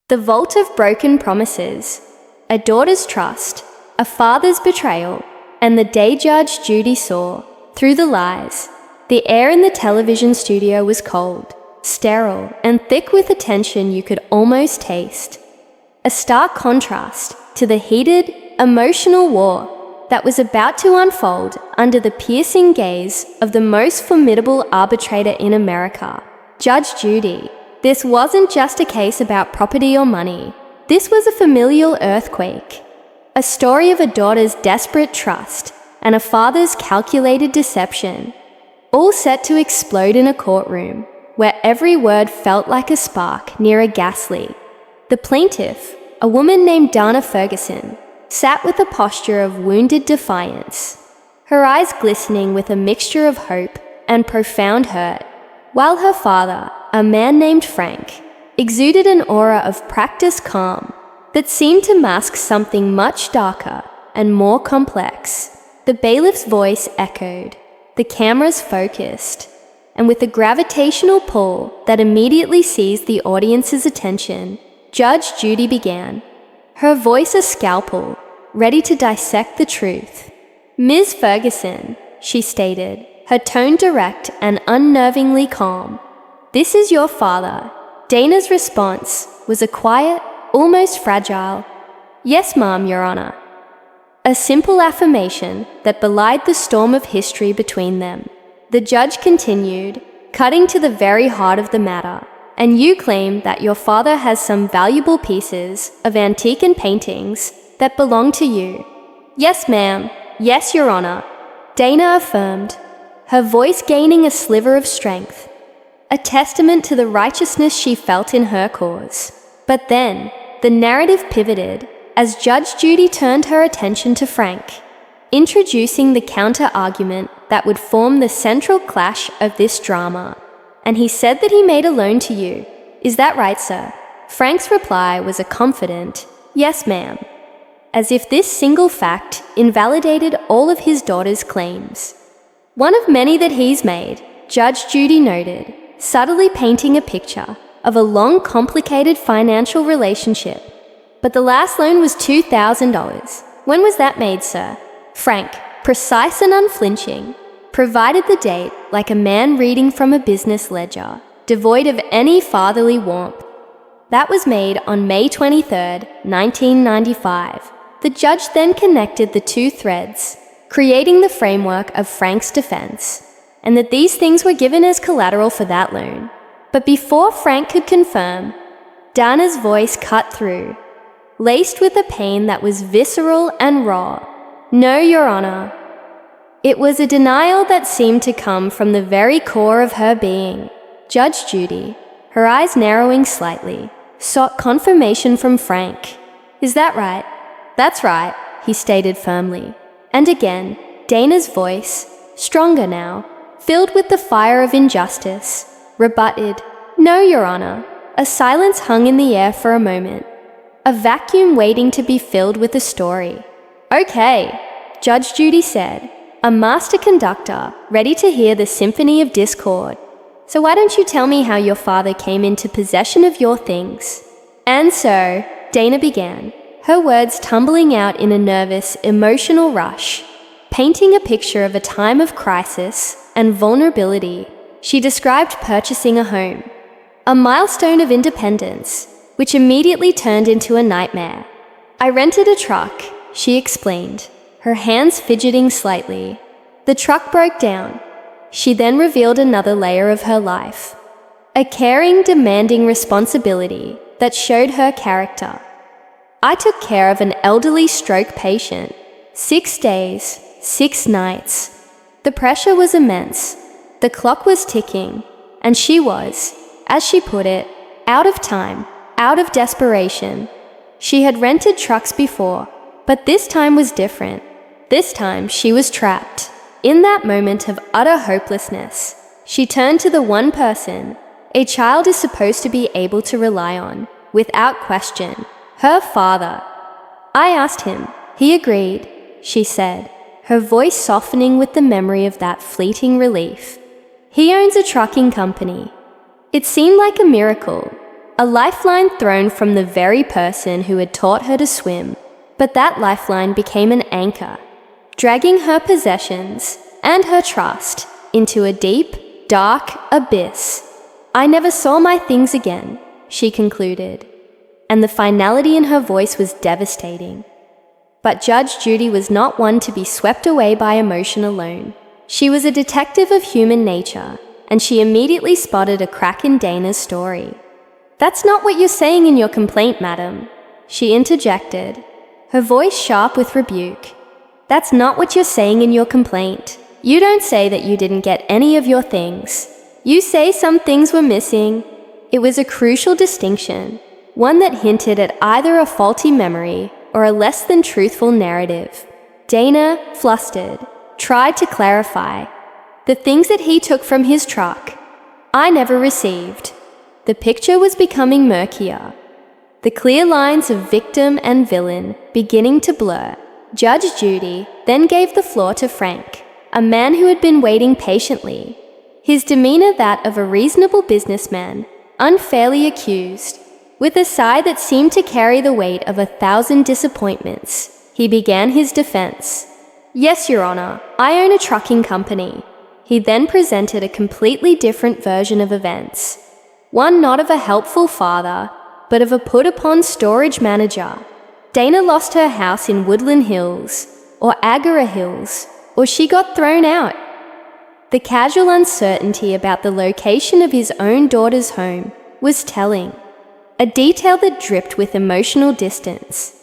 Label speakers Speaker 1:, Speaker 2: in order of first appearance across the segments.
Speaker 1: The vault of broken promises, a daughter's trust, a father's betrayal, and the day Judge Judy saw, through the lies. The air in the television studio was cold, sterile, and thick with a tension you could almost taste. A stark contrast to the heated, emotional war that was about to unfold under the piercing gaze of the most formidable arbitrator in America, Judge Judy. This wasn't just a case about property or money. This was a familial earthquake. A story of a daughter's desperate trust and a father's calculated deception, all set to explode in a courtroom where every word felt like a spark near a gas leak. The plaintiff, a woman named Dana Ferguson, sat with a posture of wounded defiance, her eyes glistening with a mixture of hope and profound hurt, while her father, a man named Frank, exuded an aura of practiced calm that seemed to mask something much darker and more complex. The bailiff's voice echoed, the cameras focused, and with a gravitational pull that immediately seized the audience's attention, Judge Judy began, her voice a scalpel, ready to dissect the truth. "Ms. Ferguson," she stated, her tone direct and unnervingly calm, "this is your father." Dana's response was a quiet, almost fragile, "Yes, ma'am, Your Honor." A simple affirmation that belied the storm of history between them. The judge continued, cutting to the very heart of the matter. "And you claim that your father has some valuable pieces of antique and paintings that belong to you." "Yes, ma'am. Yes, Your Honor," Dana affirmed, her voice gaining a sliver of strength, a testament to the righteousness she felt in her cause. But then, the narrative pivoted as Judge Judy turned her attention to Frank, introducing the counter-argument that would form the central clash of this drama. "And he said that he made a loan to you. Is that right, sir?" Frank's reply was a confident, "Yes, ma'am," as if this single fact invalidated all of his daughter's claims. "One of many that he's made," Judge Judy noted, subtly painting a picture of a long, complicated financial relationship. "But the last loan was $2,000. When was that made, sir?" Frank, precise and unflinching, provided the date like a man reading from a business ledger, devoid of any fatherly warmth. "That was made on May 23, 1995. The judge then connected the two threads, creating the framework of Frank's defense, and that these things were given as collateral for that loan. But before Frank could confirm, Dana's voice cut through, laced with a pain that was visceral and raw. "No, Your Honor." It was a denial that seemed to come from the very core of her being. Judge Judy, her eyes narrowing slightly, sought confirmation from Frank. "Is that right?" "That's right," he stated firmly. And again, Dana's voice, stronger now, filled with the fire of injustice, rebutted, "No, Your Honor." A silence hung in the air for a moment, a vacuum waiting to be filled with a story. "Okay," Judge Judy said, a master conductor ready to hear the symphony of discord. "So why don't you tell me how your father came into possession of your things?" "And so," Dana began, her words tumbling out in a nervous, emotional rush, painting a picture of a time of crisis and vulnerability. She described purchasing a home, a milestone of independence, which immediately turned into a nightmare. "I rented a truck," she explained, her hands fidgeting slightly. "The truck broke down." She then revealed another layer of her life, a caring, demanding responsibility that showed her character. "I took care of an elderly stroke patient. 6 days, 6 nights. The pressure was immense. The clock was ticking, and she was, as she put it, out of time, out of desperation. She had rented trucks before, but this time was different. This time she was trapped. In that moment of utter hopelessness, she turned to the one person a child is supposed to be able to rely on, without question, her father. "I asked him. He agreed," she said, her voice softening with the memory of that fleeting relief. "He owns a trucking company." It seemed like a miracle, a lifeline thrown from the very person who had taught her to swim. But that lifeline became an anchor, dragging her possessions and her trust into a deep, dark abyss. "I never saw my things again," she concluded, and the finality in her voice was devastating. But Judge Judy was not one to be swept away by emotion alone. She was a detective of human nature, and she immediately spotted a crack in Dana's story. "That's not what you're saying in your complaint, madam," she interjected, her voice sharp with rebuke. "That's not what you're saying in your complaint. You don't say that you didn't get any of your things. You say some things were missing." It was a crucial distinction, one that hinted at either a faulty memory or a less than truthful narrative. Dana, flustered, tried to clarify. "The things that he took from his truck, I never received." The picture was becoming murkier, the clear lines of victim and villain beginning to blur. Judge Judy then gave the floor to Frank, a man who had been waiting patiently, his demeanor that of a reasonable businessman, unfairly accused. With a sigh that seemed to carry the weight of 1,000 disappointments, he began his defense. "Yes, Your Honor, I own a trucking company." He then presented a completely different version of events, one not of a helpful father, but of a put-upon storage manager. Dana lost her house in Woodland Hills, or Agora Hills, or she got thrown out. The casual uncertainty about the location of his own daughter's home was telling, a detail that dripped with emotional distance.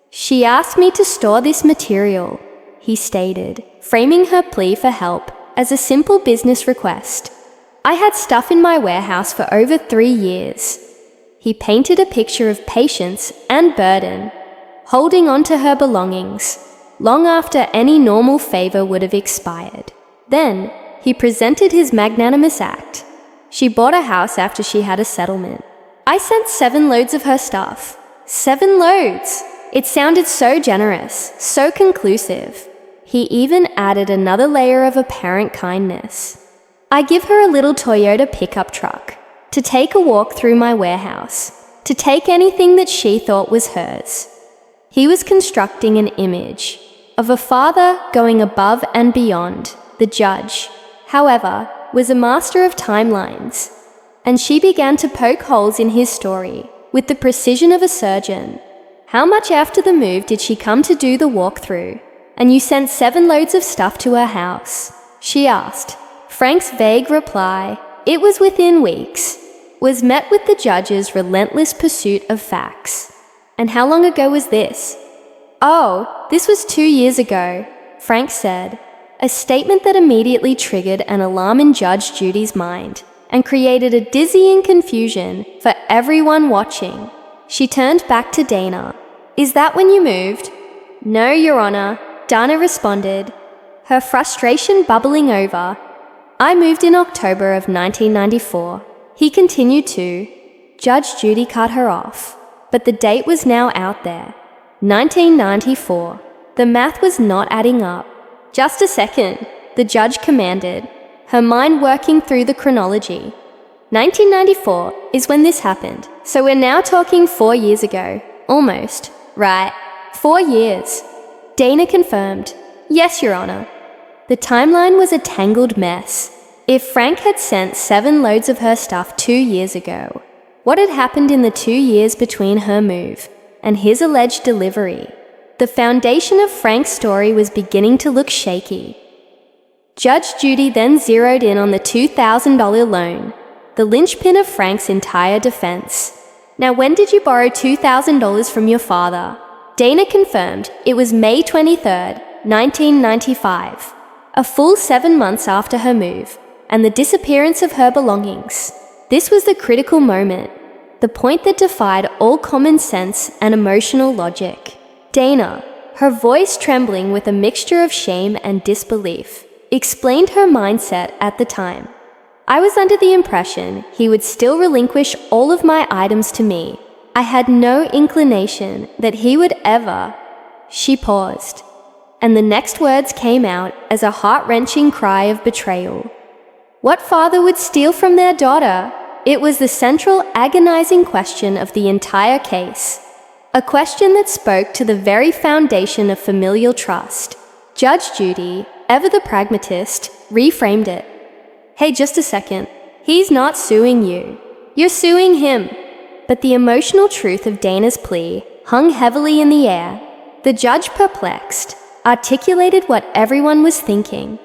Speaker 1: "She asked me to store this material," he stated, framing her plea for help as a simple business request. "I had stuff in my warehouse for over 3 years." He painted a picture of patience and burden, holding on to her belongings, long after any normal favor would have expired. Then, he presented his magnanimous act. "She bought a house after she had a settlement. I sent 7 loads of her stuff." 7 loads! It sounded so generous, so conclusive. He even added another layer of apparent kindness. "I give her a little Toyota pickup truck to take a walk through my warehouse, to take anything that she thought was hers." He was constructing an image of a father going above and beyond. The judge, however, was a master of timelines, and she began to poke holes in his story with the precision of a surgeon. "How much after the move did she come to do the walkthrough? And you sent 7 loads of stuff to her house?" she asked. Frank's vague reply, "It was within weeks," was met with the judge's relentless pursuit of facts. "And how long ago was this?" "Oh, this was 2 years ago," Frank said, a statement that immediately triggered an alarm in Judge Judy's mind and created a dizzying confusion for everyone watching. She turned back to Dana. "Is that when you moved?" "No, Your Honor," Dana responded, her frustration bubbling over. "I moved in October of 1994. He continued to. Judge Judy cut her off, but the date was now out there. 1994. The math was not adding up. "Just a second," the judge commanded, her mind working through the chronology. 1994 is when this happened, so we're now talking 4 years ago. Almost. Right. 4 years. Dana confirmed. "Yes, Your Honor." The timeline was a tangled mess. If Frank had sent 7 loads of her stuff 2 years ago, what had happened in the 2 years between her move and his alleged delivery? The foundation of Frank's story was beginning to look shaky. Judge Judy then zeroed in on the $2,000 loan, the linchpin of Frank's entire defense. "Now, when did you borrow $2,000 from your father?" Dana confirmed it was May 23rd, 1995, a full 7 months after her move and the disappearance of her belongings. This was the critical moment, the point that defied all common sense and emotional logic. Dana, her voice trembling with a mixture of shame and disbelief, explained her mindset at the time. "I was under the impression he would still relinquish all of my items to me. I had no inclination that he would ever." She paused, and the next words came out as a heart-wrenching cry of betrayal. "What father would steal from their daughter?" it was the central, agonizing question of the entire case. A question that spoke to the very foundation of familial trust. Judge Judy, ever the pragmatist, reframed it. Hey, just a second. He's not suing you. You're suing him. But the emotional truth of Dana's plea hung heavily in the air. The judge, perplexed, articulated what everyone was thinking.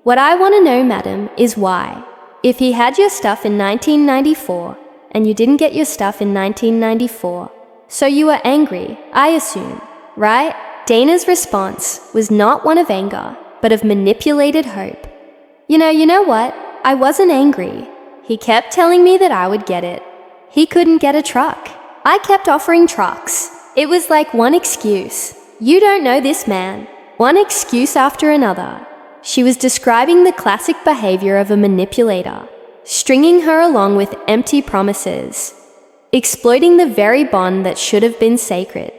Speaker 1: What I want to know, madam, is why. If he had your stuff in 1994, and you didn't get your stuff in 1994, so you were angry, I assume, right? Dana's response was not one of anger, but of manipulated hope. You know what? I wasn't angry. He kept telling me that I would get it. He couldn't get a truck. I kept offering trucks. It was like one excuse. You don't know this man. One excuse after another. She was describing the classic behavior of a manipulator, stringing her along with empty promises, exploiting the very bond that should have been sacred.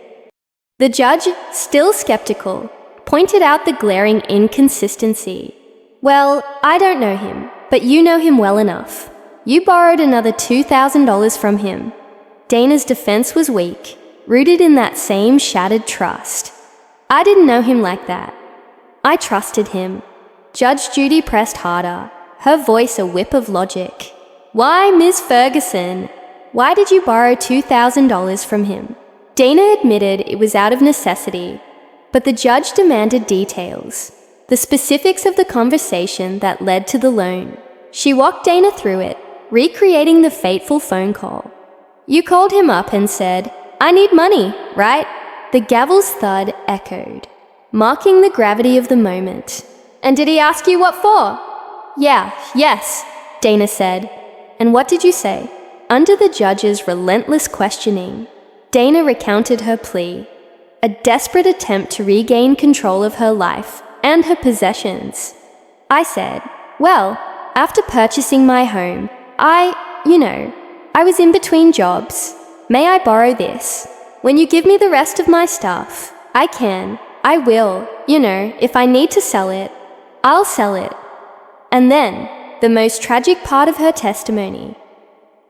Speaker 1: The judge, still skeptical, pointed out the glaring inconsistency. Well, I don't know him, but you know him well enough. You borrowed another $2,000 from him. Dana's defense was weak, rooted in that same shattered trust. I didn't know him like that. I trusted him. Judge Judy pressed harder, her voice a whip of logic. Why, Ms. Ferguson? Why did you borrow $2,000 from him? Dana admitted it was out of necessity, but the judge demanded details, the specifics of the conversation that led to the loan. She walked Dana through it, recreating the fateful phone call. You called him up and said, I need money, right? The gavel's thud echoed, marking the gravity of the moment. And did he ask you what for? Yes, Dana said. And what did you say? Under the judge's relentless questioning, Dana recounted her plea, a desperate attempt to regain control of her life and her possessions. I said, well, after purchasing my home, I was in between jobs. May I borrow this? When you give me the rest of my stuff, I will, if I need to sell it, I'll sell it. And then, the most tragic part of her testimony.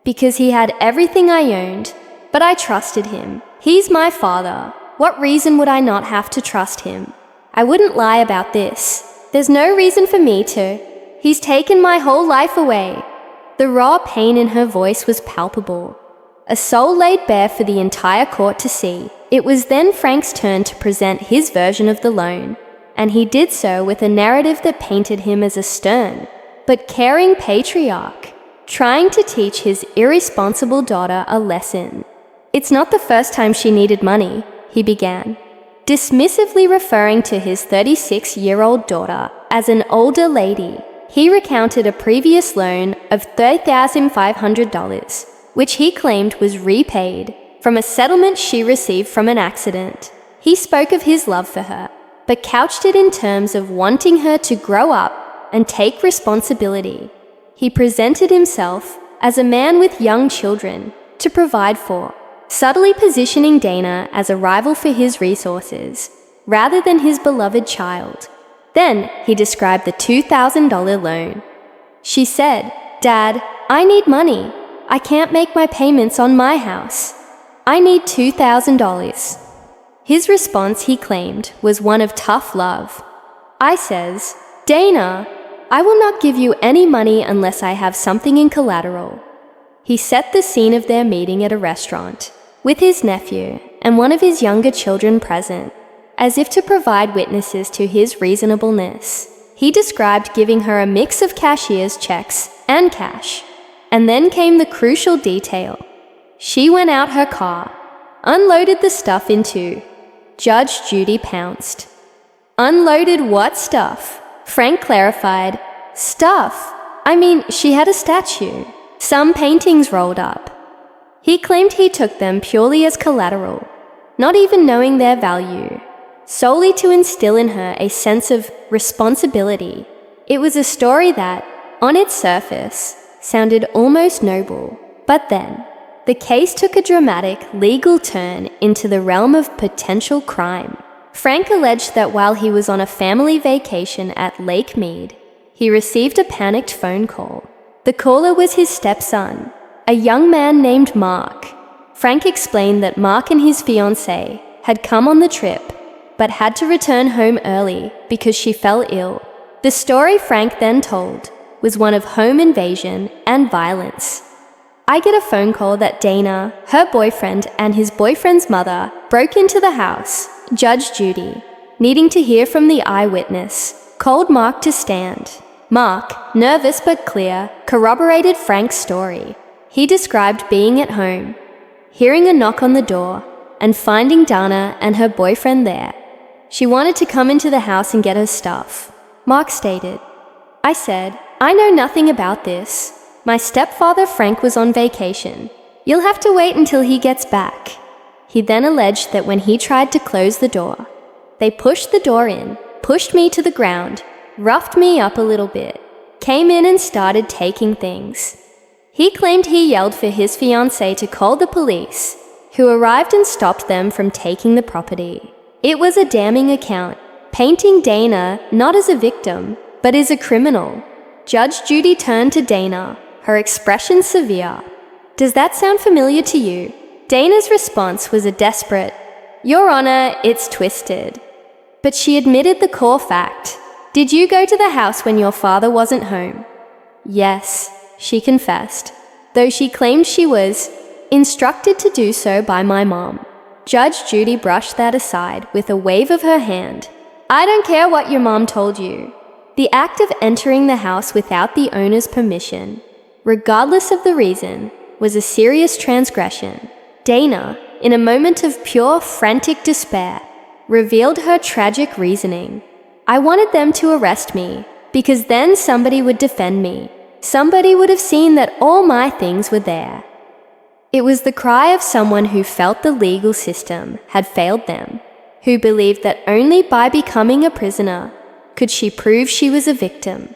Speaker 1: Because he had everything I owned, but I trusted him. He's my father. What reason would I not have to trust him? I wouldn't lie about this. There's no reason for me to. He's taken my whole life away. The raw pain in her voice was palpable. A soul laid bare for the entire court to see. It was then Frank's turn to present his version of the loan, and he did so with a narrative that painted him as a stern but caring patriarch, trying to teach his irresponsible daughter a lesson. It's not the first time she needed money, he began, dismissively referring to his 36-year-old daughter as an older lady. He recounted a previous loan of $3,500, which he claimed was repaid from a settlement she received from an accident. He spoke of his love for her, but couched it in terms of wanting her to grow up and take responsibility. He presented himself as a man with young children to provide for, subtly positioning Dana as a rival for his resources, rather than his beloved child. Then he described the $2,000 loan. She said, Dad, I need money. I can't make my payments on my house. I need $2,000. His response, he claimed, was one of tough love. I says, Dana, I will not give you any money unless I have something in collateral. He set the scene of their meeting at a restaurant, with his nephew and one of his younger children present, as if to provide witnesses to his reasonableness. He described giving her a mix of cashier's checks and cash. And then came the crucial detail. She went out her car, unloaded the stuff into. Judge Judy pounced. Unloaded what stuff? Frank clarified. Stuff. I mean, she had a statue. Some paintings rolled up. He claimed he took them purely as collateral, not even knowing their value, solely to instill in her a sense of responsibility. It was a story that, on its surface, sounded almost noble, but then, the case took a dramatic legal turn into the realm of potential crime. Frank alleged that while he was on a family vacation at Lake Mead, he received a panicked phone call. The caller was his stepson, a young man named Mark. Frank explained that Mark and his fiancée had come on the trip, but had to return home early because she fell ill. The story Frank then told was one of home invasion and violence. I get a phone call that Dana, her boyfriend, and his boyfriend's mother broke into the house. Judge Judy, needing to hear from the eyewitness, called Mark to stand. Mark, nervous but clear, corroborated Frank's story. He described being at home, hearing a knock on the door, and finding Dana and her boyfriend there. She wanted to come into the house and get her stuff. Mark stated, "I said, I know nothing about this. My stepfather Frank was on vacation. You'll have to wait until he gets back." He then alleged that when he tried to close the door, they pushed the door in, pushed me to the ground, roughed me up a little bit, came in and started taking things. He claimed he yelled for his fiancée to call the police, who arrived and stopped them from taking the property. It was a damning account, painting Dana not as a victim, but as a criminal. Judge Judy turned to Dana, her expression severe. "Does that sound familiar to you?" Dana's response was a desperate, "Your Honor, it's twisted." But she admitted the core fact. "Did you go to the house when your father wasn't home?" "Yes," she confessed, though she claimed she was instructed to do so by my mom. Judge Judy brushed that aside with a wave of her hand. "I don't care what your mom told you." The act of entering the house without the owner's permission, regardless of the reason, was a serious transgression. Dana, in a moment of pure, frantic despair, revealed her tragic reasoning. "I wanted them to arrest me, because then somebody would defend me. Somebody would have seen that all my things were there." It was the cry of someone who felt the legal system had failed them, who believed that only by becoming a prisoner could she prove she was a victim.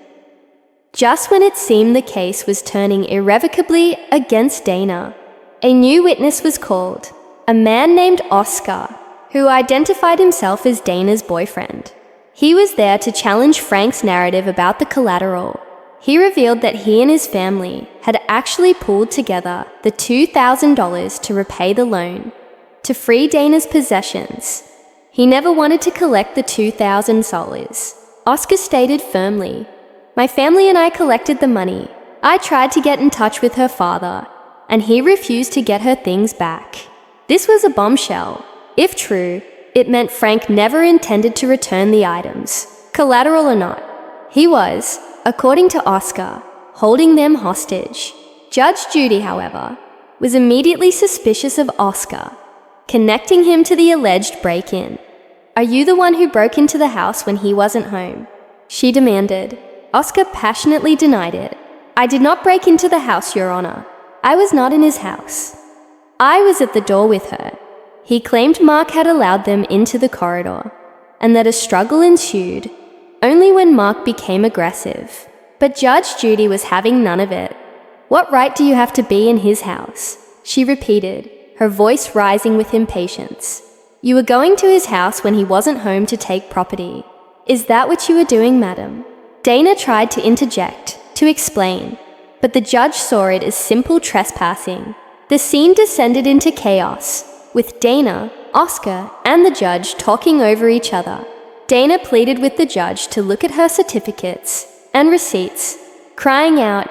Speaker 1: Just when it seemed the case was turning irrevocably against Dana, a new witness was called, a man named Oscar, who identified himself as Dana's boyfriend. He was there to challenge Frank's narrative about the collateral. He revealed that he and his family had actually pooled together the $2,000 to repay the loan, to free Dana's possessions. He never wanted to collect the $2,000. Oscar stated firmly, "My family and I collected the money. I tried to get in touch with her father, and he refused to get her things back." This was a bombshell. If true, it meant Frank never intended to return the items, collateral or not. He was, according to Oscar, holding them hostage. Judge Judy, however, was immediately suspicious of Oscar, connecting him to the alleged break-in. "Are you the one who broke into the house when he wasn't home?" she demanded. Oscar passionately denied it. "I did not break into the house, Your Honor. I was not in his house. I was at the door with her." He claimed Mark had allowed them into the corridor, and that a struggle ensued, only when Mark became aggressive. But Judge Judy was having none of it. "What right do you have to be in his house?" she repeated, her voice rising with impatience. "You were going to his house when he wasn't home to take property. Is that what you were doing, madam?" Dana tried to interject, to explain, but the judge saw it as simple trespassing. The scene descended into chaos, with Dana, Oscar, and the judge talking over each other. Dana pleaded with the judge to look at her certificates and receipts, crying out,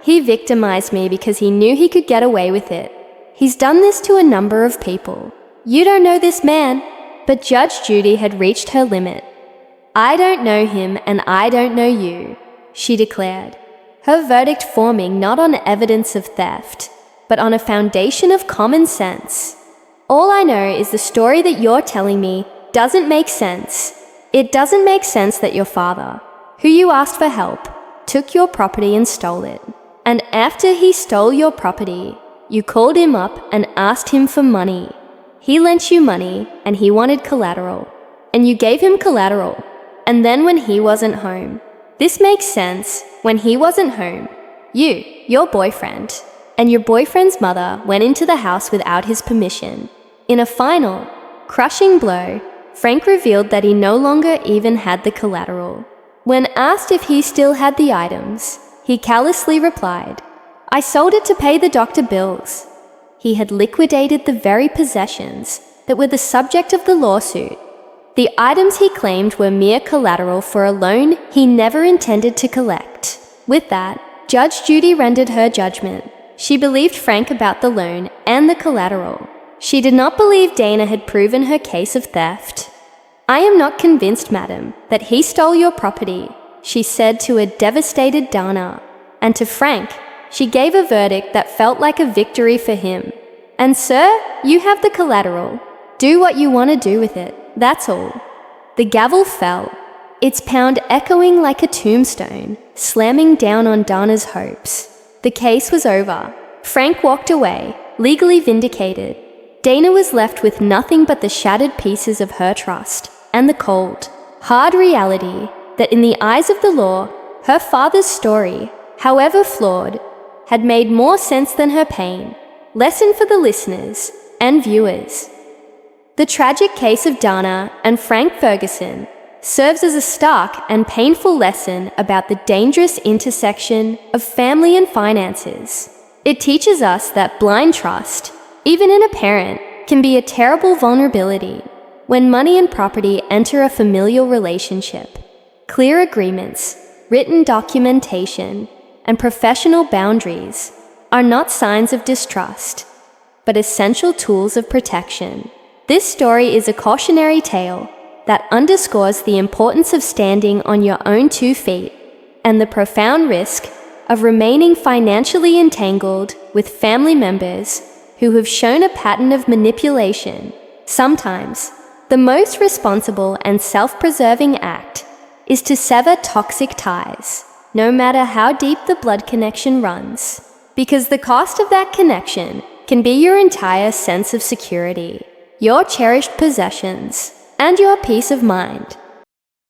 Speaker 1: "He victimized me because he knew he could get away with it. He's done this to a number of people. You don't know this man." But Judge Judy had reached her limit. "I don't know him and I don't know you," she declared, her verdict forming not on evidence of theft, but on a foundation of common sense. "All I know is the story that you're telling me doesn't make sense. It doesn't make sense that your father, who you asked for help, took your property and stole it. And after he stole your property, you called him up and asked him for money. He lent you money and he wanted collateral, and you gave him collateral. And then when he wasn't home, this makes sense, when he wasn't home, you, your boyfriend, and your boyfriend's mother went into the house without his permission. In a final, crushing blow, Frank revealed that he no longer even had the collateral. When asked if he still had the items, he callously replied, I sold it to pay the doctor bills. He had liquidated the very possessions that were the subject of the lawsuit. The items he claimed were mere collateral for a loan he never intended to collect. With that, Judge Judy rendered her judgment. She believed Frank about the loan and the collateral. She did not believe Dana had proven her case of theft. "I am not convinced, madam, that he stole your property," she said to a devastated Dana. And to Frank, she gave a verdict that felt like a victory for him. "And sir, you have the collateral. Do what you want to do with it, that's all." The gavel fell, its pound echoing like a tombstone, slamming down on Dana's hopes. The case was over. Frank walked away, legally vindicated. Dana was left with nothing but the shattered pieces of her trust and the cold, hard reality that in the eyes of the law, her father's story, however flawed, had made more sense than her pain. Lesson for the listeners and viewers. The tragic case of Dana and Frank Ferguson serves as a stark and painful lesson about the dangerous intersection of family and finances. It teaches us that blind trust, even in a parent, can be a terrible vulnerability when money and property enter a familial relationship. Clear agreements, written documentation, and professional boundaries are not signs of distrust, but essential tools of protection. This story is a cautionary tale that underscores the importance of standing on your own 2 feet and the profound risk of remaining financially entangled with family members who have shown a pattern of manipulation. Sometimes, the most responsible and self-preserving act is to sever toxic ties, no matter how deep the blood connection runs, because the cost of that connection can be your entire sense of security, your cherished possessions, and your peace of mind.